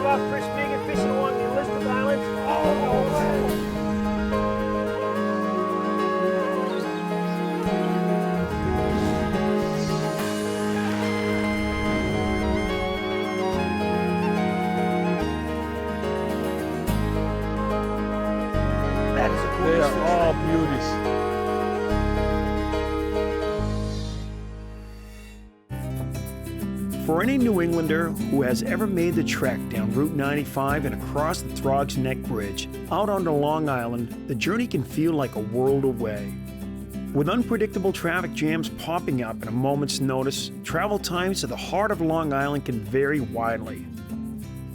about Chris being and fishing along the Elizabeth Islands? Oh, man. That is a gorgeous fish. They are all beauties. For any New Englander who has ever made the trek down Route 95 and across the Throgs Neck Bridge, out onto Long Island, the journey can feel like a world away. With unpredictable traffic jams popping up at a moment's notice, travel times to the heart of Long Island can vary widely.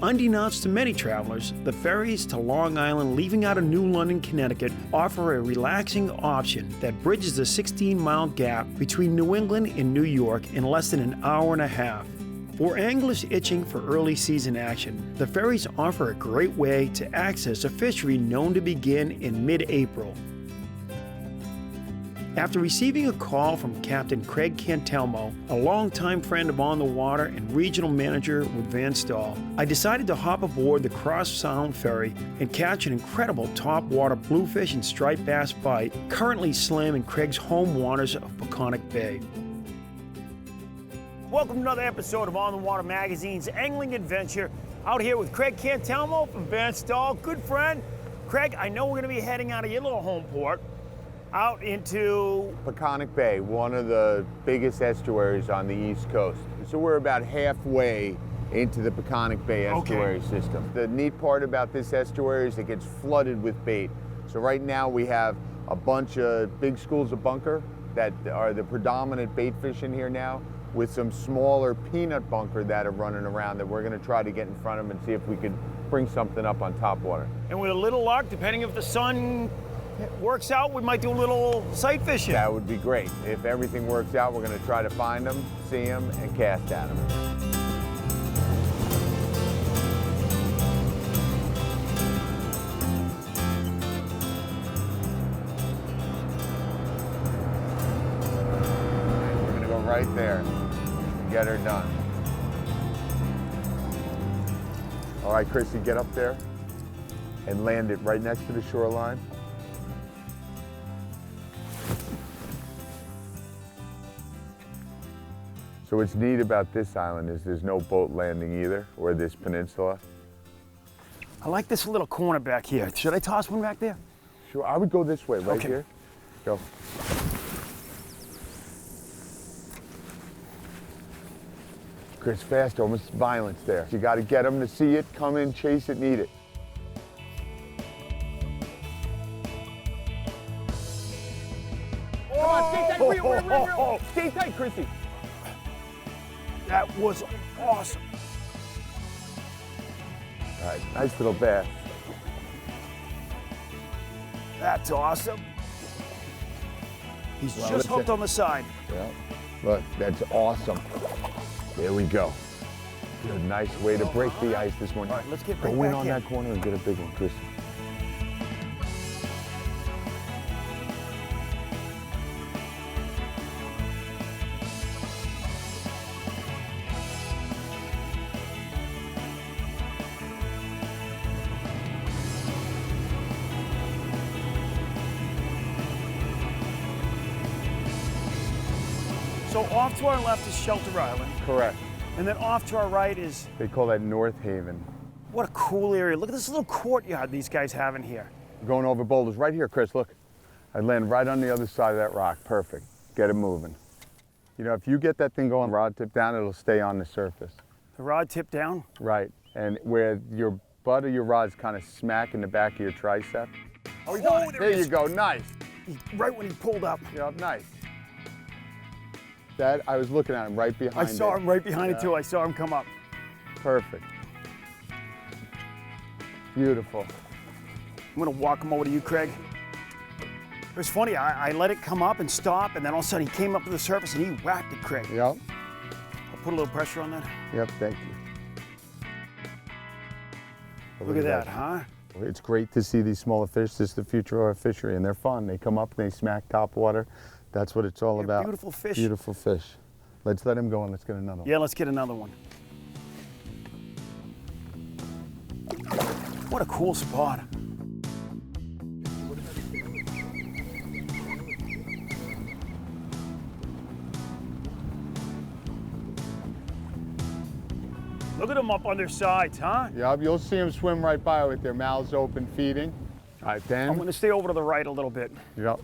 Unbeknownst to many travelers, the ferries to Long Island leaving out of New London, Connecticut offer a relaxing option that bridges the 16-mile gap between New England and New York in less than an hour and a half. For anglers itching for early season action, the ferries offer a great way to access a fishery known to begin in mid-April. After receiving a call from Captain Craig Cantelmo, a longtime friend of On the Water and regional manager with Van Staal, I decided to hop aboard the Cross Sound ferry and catch an incredible topwater bluefish and striped bass bite currently slamming Craig's home waters of Peconic Bay. Welcome to another episode of On the Water Magazine's Angling Adventure. Out here with Craig Cantelmo from Van Staal, good friend. Craig, I know we're going to be heading out of your little home port out into Peconic Bay, one of the biggest estuaries on the East Coast. So we're about halfway into the Peconic Bay Estuary system. The neat part about this estuary is it gets flooded with bait. So right now we have a bunch of big schools of bunker that are the predominant bait fish in here now, with some smaller peanut bunker that are running around that we're going to try to get in front of them and see if we could bring something up on top water. And with a little luck, depending if the sun works out, we might do a little sight fishing. That would be great. If everything works out, we're going to try to find them, see them, and cast at them. We're going to go right there. Get her done. All right, Chrissy, get up there and land it right next to the shoreline. So what's neat about this island is there's no boat landing either, or this peninsula. I like this little corner back here. Should I toss one back there? Sure, I would go this way, right Okay. here. Go. Chris, fast, almost violence there. You got to get them to see it, come in, chase it, and eat it. Come on, stay tight, reel. Stay tight, Chrissy. That was awesome. All right, nice little bass. That's awesome. He's Well, just that's hooked it. on the side. Yeah, look, that's awesome. There we go. Good, nice way to break the ice this morning. All right, let's get Go right in back on in. that corner and get a big one, Chris. So off to our left is Shelter Island, Correct. and then off to our right is, They call that North Haven. what a cool area. Look at this little courtyard these guys have in here. We're going over boulders right here, Chris, look. I land right on the other side of that rock, perfect. Get it moving. You know, if you get that thing going rod tip down, it'll stay on the surface. The rod tip down. Right, and where your butt of your rod's kind of smacking the back of your tricep. Oh, There you go, nice. Right when he pulled up. Yep, nice. That, I was looking at him right behind I saw it. him right behind it Yeah. too. I saw him come up. Perfect. Beautiful. I'm gonna walk him over to you, Craig. It was funny, I let it come up and stop, and then all of a sudden he came up to the surface and he whacked it, Craig. Yep, I'll put a little pressure on that. yep, thank you. Look at that, huh? It's great to see these smaller fish. This is the future of our fishery, and they're fun. They come up and they smack top water. That's what it's all They're about. beautiful fish. Beautiful fish. Let's let him go and let's get another one. Yeah, let's get another one. What a cool spot. Look at them up on their sides, huh? Yeah, you'll see them swim right by with their mouths open, feeding. All right, then. I'm gonna stay over to the right a little bit. Yep.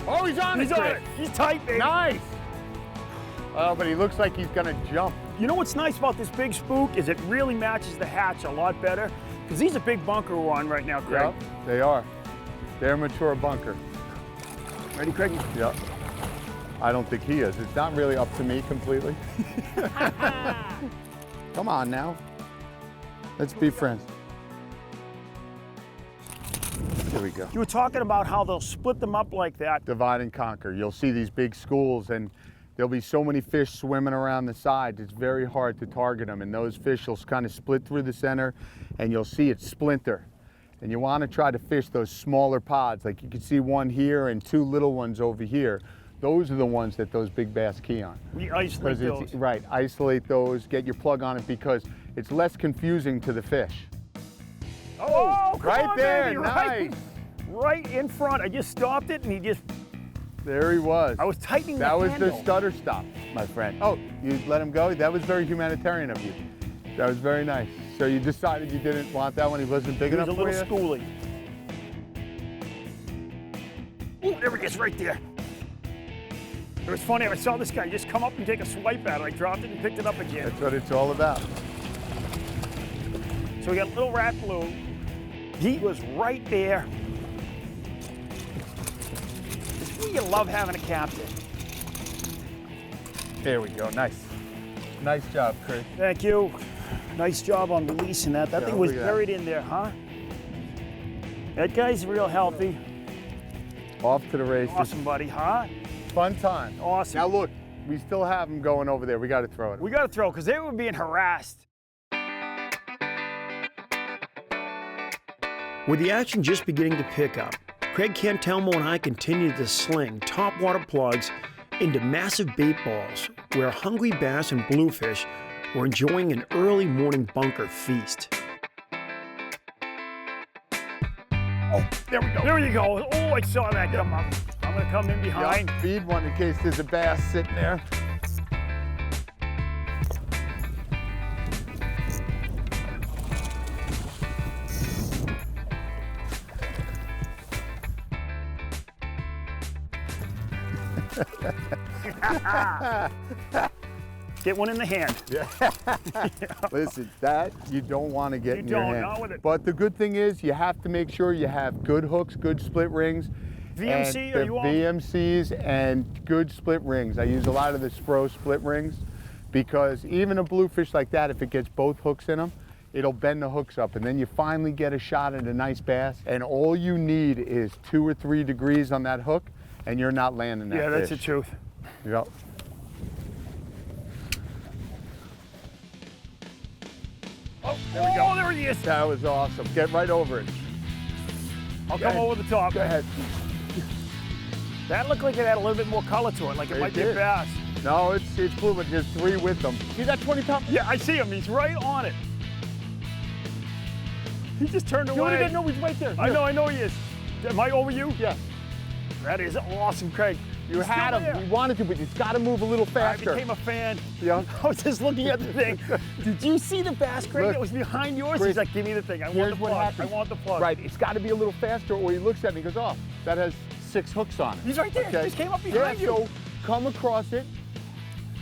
Oh, he's on it! He's on it. He's tight, baby. Nice! Oh, but he looks like he's gonna jump. You know what's nice about this big spook is it really matches the hatch a lot better, because he's a big bunker we're on right now, Craig. Yep, they are. They're a mature bunker. Ready, Craig? Yep. I don't think he is. It's not really up to me completely. Come on now. Let's be friends. Here we go. You were talking about how they'll split them up like that. Divide and conquer. You'll see these big schools and there'll be so many fish swimming around the sides. It's very hard to target them, and those fish will kind of split through the center and you'll see it splinter. And you want to try to fish those smaller pods. Like you can see one here and two little ones over here. Those are the ones that those big bass key on. We isolate those. Right, isolate those, get your plug on it because it's less confusing to the fish. Oh, come right on, there, baby, nice. Right in front. I just stopped it and he just, There he was. I was tightening the That was handle. the stutter stop, my friend. Oh, you let him go? That was very humanitarian of you. That was very nice. So you decided you didn't want that one? He wasn't big He was enough a for little you? schooly. Oh, there he is, right there. It was funny, I saw this guy just come up and take a swipe at it. I dropped it and picked it up again. That's what it's all about. So we got little rat blue. He was right there. It's where you love having a captain. There we go, nice. Nice job, Chris. Thank you. Nice job on releasing that. That Yeah, thing was look at buried in there, huh? That guy's real healthy. Off to the races. Awesome, buddy, huh? Fun time. Awesome. Now look, we still have them going over there. We got to throw it. We got to throw, because they were being harassed. With the action just beginning to pick up, Craig Cantelmo and I continued to sling topwater plugs into massive bait balls where hungry bass and bluefish were enjoying an early morning bunker feast. Oh, there we go. There you go. Oh, I saw that come up. I'm going to come in behind. Yep, feed one in case there's a bass sitting there. Get one in the hand. Listen, that you don't want to get in your don't, hand. not with it. But the good thing is you have to make sure you have good hooks, good split rings. VMC, and are the you on? VMCs and good split rings. I use a lot of the Spro split rings because even a bluefish like that, if it gets both hooks in them, it'll bend the hooks up and then you finally get a shot at a nice bass and all you need is 2 or 3 degrees on that hook and you're not landing that Yeah, fish. that's the truth. Yep. Oh, there we go. Oh, there he is. That was awesome. Get right over it. I'll Go come ahead. over the top. Go ahead. That looked like it had a little bit more color to it, like it might be a did. bass. No, it's blue, but there's 3 with them. See that 20 pound? Yeah, I see him. He's right on it. He just turned You away. didn't know he's right there. I know he is. Am I over you? Yeah. That is awesome, Craig. You He's had still him. there. We wanted to, but it's got to move a little I faster. became a fan. Yeah. I was just looking at the thing. Did you see the bass, Craig, Look, that was behind yours? Chris, He's like, give me the thing. I want Here's the what plug. I happens. want the plug. Right, it's got to be a little faster, or he looks at me and goes, "Oh, that has 6 hooks on it." He's right there. He just came up behind you. So come across it.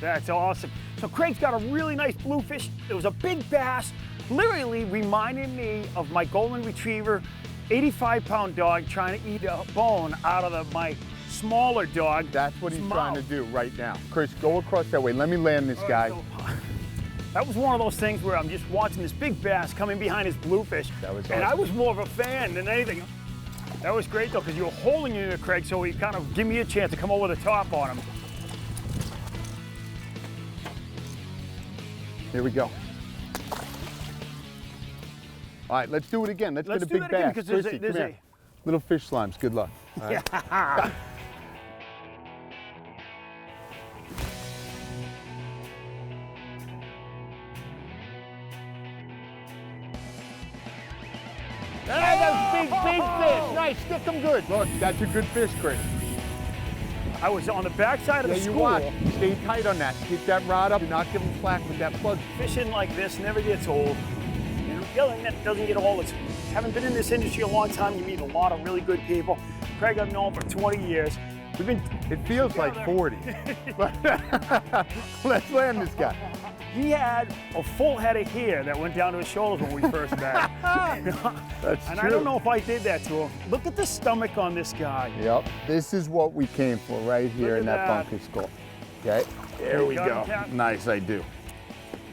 That's awesome. So Craig's got a really nice bluefish. It was a big bass, literally reminded me of my golden retriever, 85-pound dog trying to eat a bone out of my smaller dog. That's what he's trying to mouth. do right now. Chris, go across that way. Let me land this guy. So, that was one of those things where I'm just watching this big bass coming behind his bluefish. That was and awesome. I was more of a fan than anything. That was great though, because you were holding it in, Craig, so he kind of give me a chance to come over the top on him. Here we go. All right, let's do it again. Let's Let's get a do big that again, bass. because there's Chrissy, a- there's come a- here. Little fish slimes. Good luck. All right. Yeah. Got it. Nice, stick them good. Look, that's a good fish, Chris. I was on the backside of the Yeah, you school. watch. Stay tight on that. Keep that rod up. Do not give them slack with that plug. Fishing like this never gets old. And yelling that doesn't get old. It's, having been in this industry a long time, you meet a lot of really good people. Craig, I've known for 20 years. We've been It feels like 40. But let's land this guy. He had a full head of hair that went down to his shoulders when we first met. That's and true. I don't know if I did that to him. Look at the stomach on this guy. Yep. This is what we came for right here Look in at that that. bunker skull. Okay. There we got go. him, Cap. Nice, I do.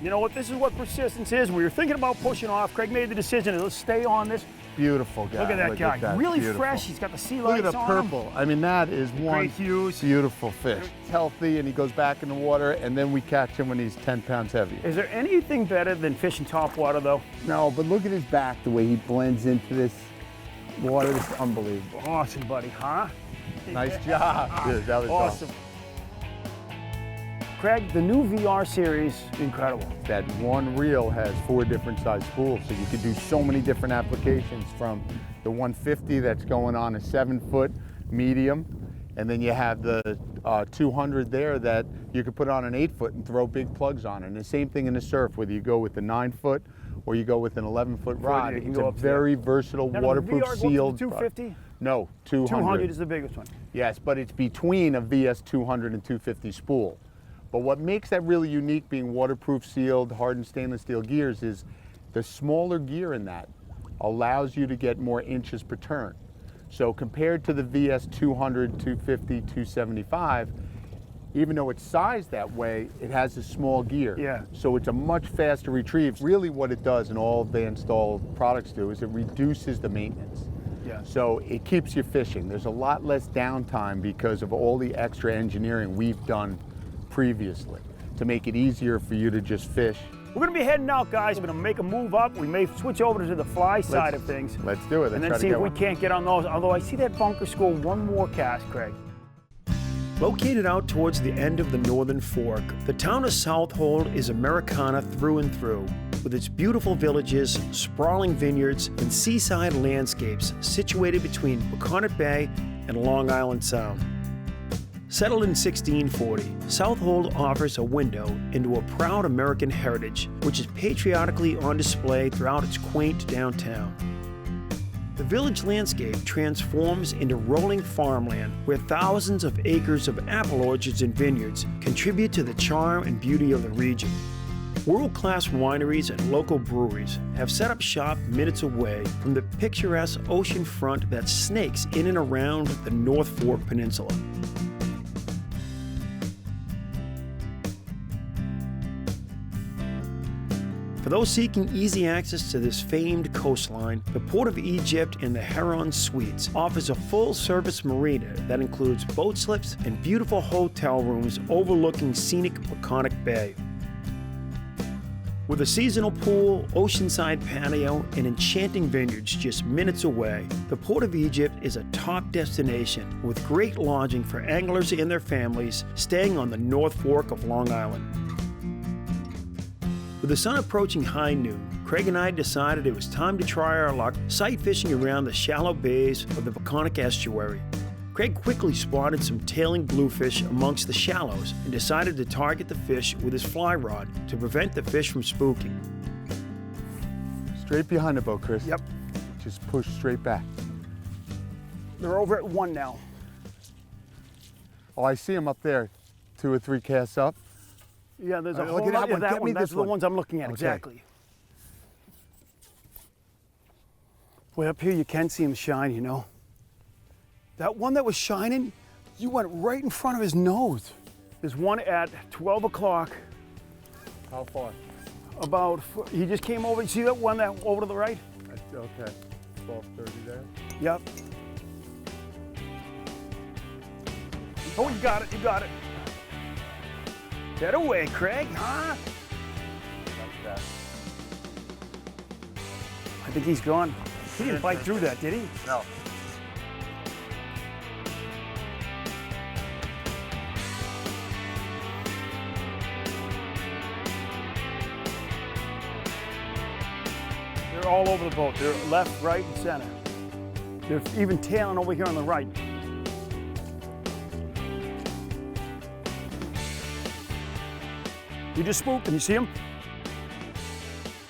You know what? This is what persistence is. We were thinking about pushing off. Craig made the decision to let's stay on this. Beautiful guy. Look at that guy. that. Really Beautiful. fresh. He's got the sea Look lights at the on him. purple. I mean, that is one Great hues. beautiful fish. He's healthy, and he goes back in the water, and then we catch him when he's 10 pounds heavy. Is there anything better than fishing top water, though? No, but look at his back, the way he blends into this water. This is unbelievable. Awesome, buddy, huh? Nice job. Dude, that was Awesome. Craig, the new VR series, incredible. That one reel has 4 different size spools, so you could do so many different applications, from the 150 that's going on a 7-foot medium, and then you have the 200 there that you could put on an 8-foot and throw big plugs on. And the same thing in the surf, whether you go with the 9-foot or you go with an 11-foot rod. you can It's go a up to very versatile, Now, does the waterproof, VR go up to the sealed. 250? No, 200. 200 is the biggest one. Yes, but it's between a VS 200 and 250 spool. But what makes that really unique, being waterproof, sealed, hardened stainless steel gears, is the smaller gear in that allows you to get more inches per turn. So compared to the VS 200, 250, 275, even though it's sized that way, it has a small gear. Yeah. So it's a much faster retrieve. Really what it does, and all Van Staal products do, is it reduces the maintenance. Yeah. So it keeps you fishing. There's a lot less downtime because of all the extra engineering we've done previously to make it easier for you to just fish. We're going to be heading out, guys. We're going to make a move up. We may switch over to the fly side of things. Let's do it. And Let's then try to see get if we one. can't get on those. Although I see that bunker school one more cast, Craig. Located out towards the end of the Northern Fork, the town of Southold is Americana through and through, with its beautiful villages, sprawling vineyards, and seaside landscapes situated between Peconic Bay and Long Island Sound. Settled in 1640, Southold offers a window into a proud American heritage, which is patriotically on display throughout its quaint downtown. The village landscape transforms into rolling farmland where thousands of acres of apple orchards and vineyards contribute to the charm and beauty of the region. World-class wineries and local breweries have set up shop minutes away from the picturesque ocean front that snakes in and around the North Fork Peninsula. For those seeking easy access to this famed coastline, the Port of Egypt and the Heron Suites offers a full-service marina that includes boat slips and beautiful hotel rooms overlooking scenic Peconic Bay. With a seasonal pool, oceanside patio, and enchanting vineyards just minutes away, the Port of Egypt is a top destination with great lodging for anglers and their families staying on the North Fork of Long Island. With the sun approaching high noon, Craig and I decided it was time to try our luck sight fishing around the shallow bays of the Peconic Estuary. Craig quickly spotted some tailing bluefish amongst the shallows and decided to target the fish with his fly rod to prevent the fish from spooking. Straight behind the boat, Chris. Yep. Just push straight back. They're over at 1 now. Oh, I see them up there. 2 or 3 casts up. Yeah, there's a Look whole at that lot. Yeah, one. that Get one. me That's this the one. ones I'm looking at, Okay. exactly. Way up here, you can see him shine, you know. That one that was shining, you went right in front of his nose. There's one at 12 o'clock. How far? He just came over. You see that one that over to the right? Okay. 12:30 there. Yep. Oh, you got it, you got it. Get away, Craig, huh? That's that. I think he's gone. He didn't bite through that, did he? No. They're all over the boat. They're left, right, and center. They're even tailing over here on the right. You just spooked him, you see him?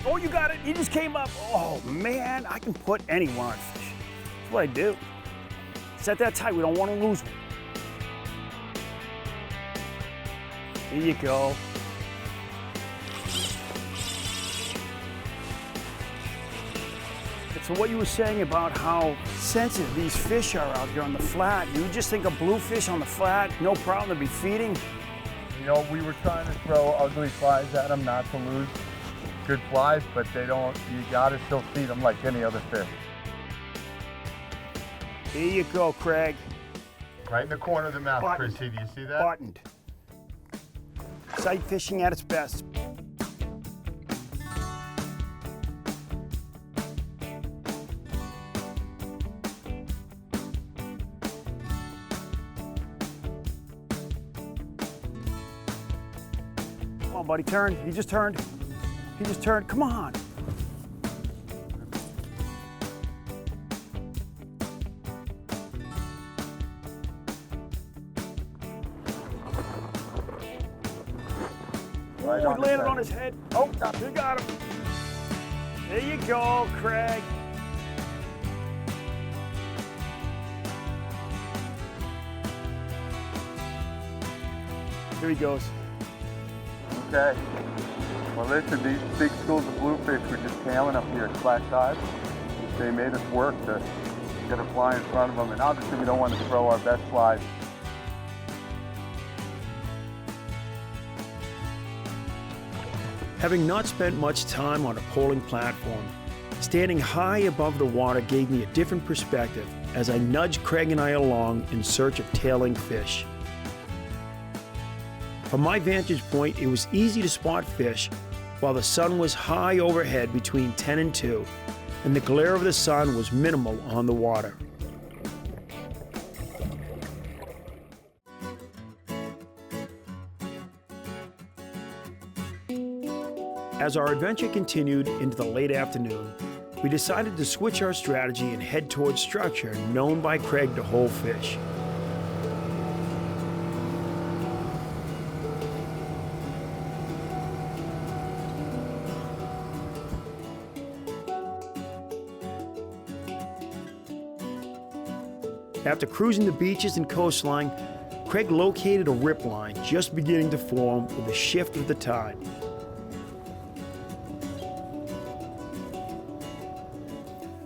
Oh, you got it, he just came up. Oh man, I can put anyone on fish. That's what I do. Set that tight, we don't want to lose one. Here you go. So what you were saying about how sensitive these fish are out here on the flat, you just think a bluefish on the flat, no problem to be feeding? You know, we were trying to throw ugly flies at them, not to lose good flies, but they don't, you gotta still feed them like any other fish. Here you go, Craig. Right in the corner of the mouth, Buttoned. Chrissy, do you see that? Buttoned. Sight fishing at its best. Come on, buddy, turn. He just turned. He just turned. Come on. Right Oh, on he his landed head. on his head. Oh, you got him. There you go, Craig. Here he goes. Okay. Well, listen, these big schools of bluefish were just tailing up here at flat tide. They made us work to get a fly in front of them, and obviously we don't want to throw our best flies. Having not spent much time on a poling platform, standing high above the water gave me a different perspective as I nudged Craig and I along in search of tailing fish. From my vantage point, it was easy to spot fish while the sun was high overhead between 10 and 2, and the glare of the sun was minimal on the water. As our adventure continued into the late afternoon, we decided to switch our strategy and head towards structure known by Craig to hold fish. After cruising the beaches and coastline, Craig located a rip line just beginning to form with the shift of the tide.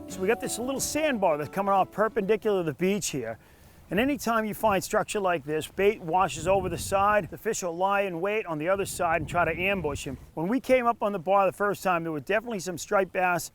So we got this little sandbar that's coming off perpendicular to the beach here. And anytime you find structure like this, bait washes over the side, the fish will lie in wait on the other side and try to ambush him. When we came up on the bar the first time, there were definitely some striped bass.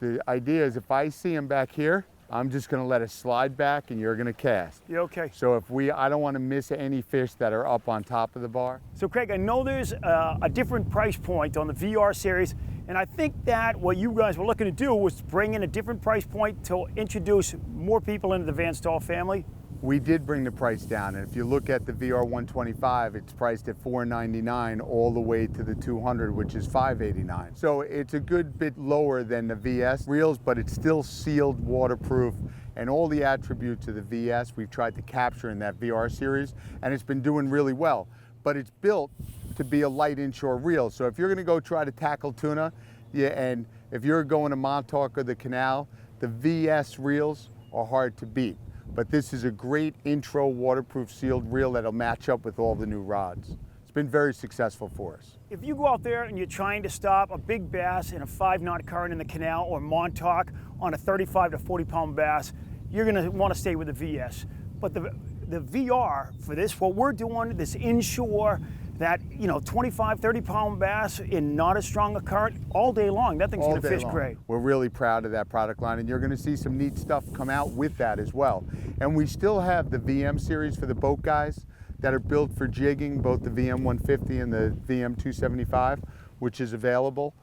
The idea is if I see them back here, I'm just gonna let it slide back and you're gonna cast. You okay? So I don't wanna miss any fish that are up on top of the bar. So Craig, I know there's a different price point on the VR series, and I think that what you guys were looking to do was bring in a different price point to introduce more people into the Van Staal family. We did bring the price down, and if you look at the VR 125, it's priced at $499 all the way to the 200, which is $589. So it's a good bit lower than the VS reels, but it's still sealed, waterproof, and all the attributes of the VS we've tried to capture in that VR series, and it's been doing really well. But it's built to be a light inshore reel. So if you're gonna go try to tackle tuna, and if you're going to Montauk or the canal, the VS reels are hard to beat. But this is a great intro waterproof sealed reel that'll match up with all the new rods. It's been very successful for us. If you go out there and you're trying to stop a big bass in a 5-knot current in the canal or Montauk on a 35 to 40 pound bass, you're gonna wanna stay with the VS. But the VR for this, what we're doing, this inshore, that 25, 30 pound bass in not as strong a current all day long, that thing's All gonna day fish long. great. We're really proud of that product line, and you're gonna see some neat stuff come out with that as well. And we still have the VM series for the boat guys that are built for jigging, both the VM 150 and the VM 275, which is available.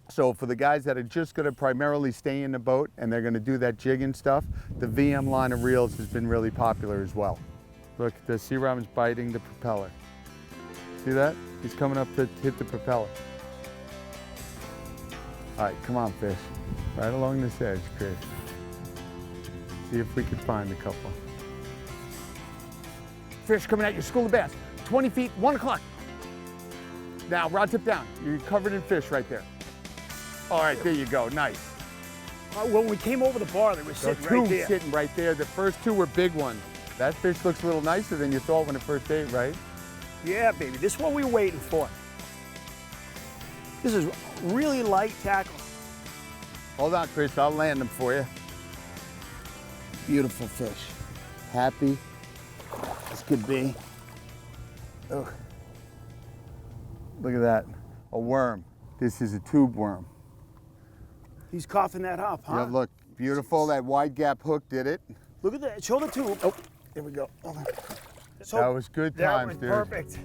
So for the guys that are just gonna primarily stay in the boat and they're gonna do that jigging stuff, the VM line of reels has been really popular as well. Look, the sea robin's biting the propeller. See that? He's coming up to hit the propeller. All right, come on, fish. Right along this edge, Chris. See if we can find a couple. Fish coming at your school of bass. 20 feet, 1 o'clock. Now, rod tip down. You're covered in fish right there. All right, there you go, nice. When we came over the bar, they were sitting Two right there. sitting right there. The first two were big ones. That fish looks a little nicer than you thought when it first ate, right? Yeah, baby, this is what we were waiting for. This is really light tackle. Hold on, Chris, I'll land them for you. Beautiful fish. Happy as could be. Oh. Look at that, a worm. This is a tube worm. He's coughing that up, huh? Yeah, look, beautiful. That wide gap hook did it. Look at that. Show the tube. Oh, there we go. Hold on. So That was good that times, was dude. perfect.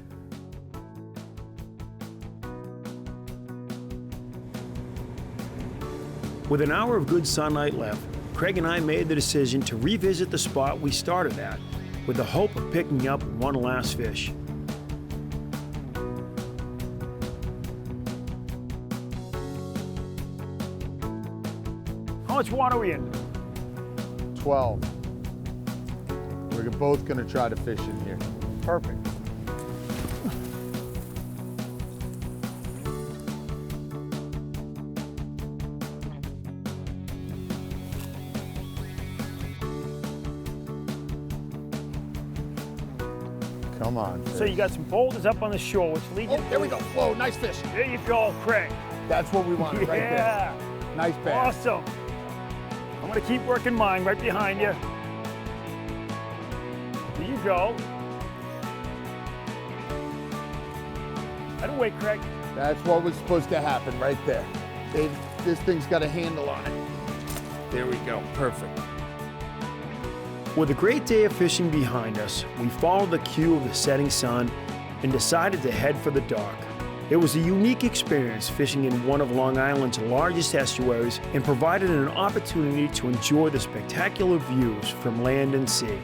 With an hour of good sunlight left, Craig and I made the decision to revisit the spot we started at, with the hope of picking up one last fish. How much water are we in? 12. We're both gonna try to fish in here. Perfect. Come on, So you got some boulders up on the shore, which lead you. Oh, there we go. Whoa, nice fish. There you go, Craig. That's what we wanted right there. Yeah. Nice bass. Awesome. I'm gonna keep working mine right behind you. There you go. That'll wait, Craig. That's what was supposed to happen right there. This thing's got a handle on it. There we go, perfect. With a great day of fishing behind us, we followed the cue of the setting sun and decided to head for the dock. It was a unique experience fishing in one of Long Island's largest estuaries and provided an opportunity to enjoy the spectacular views from land and sea.